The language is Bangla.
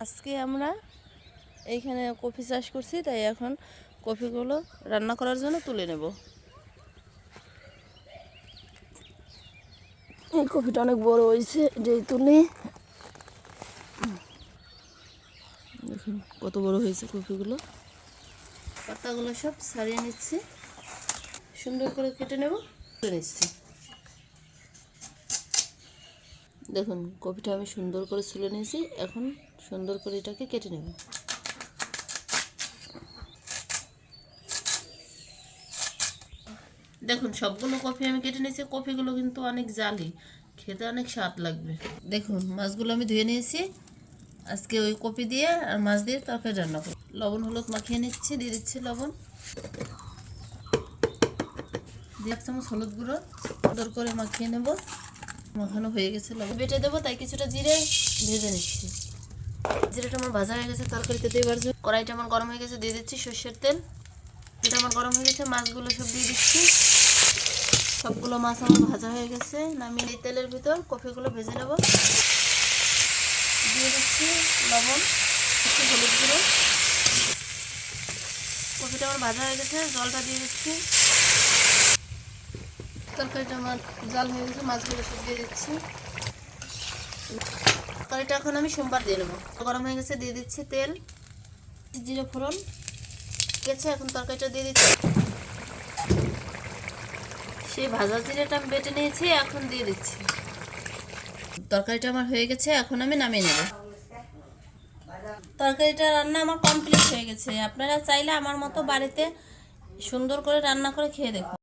আজকে আমরা এইখানে কফি চাষ করছি, তাই এখন কফিগুলো রান্না করার জন্য তুলে নেব। এই কফিটা অনেক বড় হয়েছে, যেই তুলে দেখুন কত বড় হয়েছে কফিগুলো। পাতাগুলো সব ছাড়িয়ে নিচ্ছি, সুন্দর করে কেটে নেব, তুলে নিচ্ছি। দেখুন কফিটা আমি সুন্দর করে ছুলে নিয়েছি, এখন সুন্দর করে এটাকে কেটে নেব। দেখুন সবগুলো কফি আমি কেটে নিয়েছি। কফিগুলো কিন্তু অনেক জালি, খেতে অনেক স্বাদ লাগবে। দেখুন মাছগুলো আমি ধুয়ে নিয়েছি। আজকে ওই কফি দিয়ে আর মাছ দিয়ে তরকারি রান্না করব। লবণ হলুদ মাখিয়ে নিচ্ছি, দিয়ে দিচ্ছি লবণ, দিয়ে 1 চামচ হলুদ গুঁড়ো সুন্দর করে মাখিয়ে নেব। মাখানো হয়ে গেছে, লবণ বেটে দেবো, তাই কিছুটা জিরে ভেজে নিচ্ছি। জিরেটা আমার ভাজা হয়ে গেছে, তরকারিতে দেবার জন্য কড়াইটা আমার গরম হয়ে গেছে, দিয়ে দিচ্ছি সর্ষের তেল। এটা আমার গরম হয়ে গেছে, মাছগুলো সব দিয়ে দিচ্ছি। সবগুলো মাছ আমার ভাজা হয়ে গেছে, নামিয়ে এই তেলের ভিতর কফিগুলো ভেজে নেব। দিয়ে দিচ্ছি লবণ, একটু হলুদ গুঁড়ো। কফিটা আমার ভাজা হয়ে গেছে, জলটা দিয়ে দিচ্ছি। তরকারিটা আমার জাল হয়ে গেছে, মাছগুলো সব দিয়ে দিচ্ছি। তরকারিটা এখন আমি সোমবার দিয়ে নেবো। গরম হয়ে গেছে, দিয়ে দিচ্ছি তেল, জিরে ফোড়ন গেছে, এখন তরকারিটা দিয়ে দিচ্ছি। সেই ভাজা জিরেটা আমি বেটে নিয়েছি, এখন দিয়ে দিচ্ছি। তরকারিটা আমার হয়ে গেছে, এখন আমি নামিয়ে নেব। তরকারিটা রান্না আমার কমপ্লিট হয়ে গেছে। আপনারা চাইলে আমার মতো বাড়িতে সুন্দর করে রান্না করে খেয়ে দেখুন।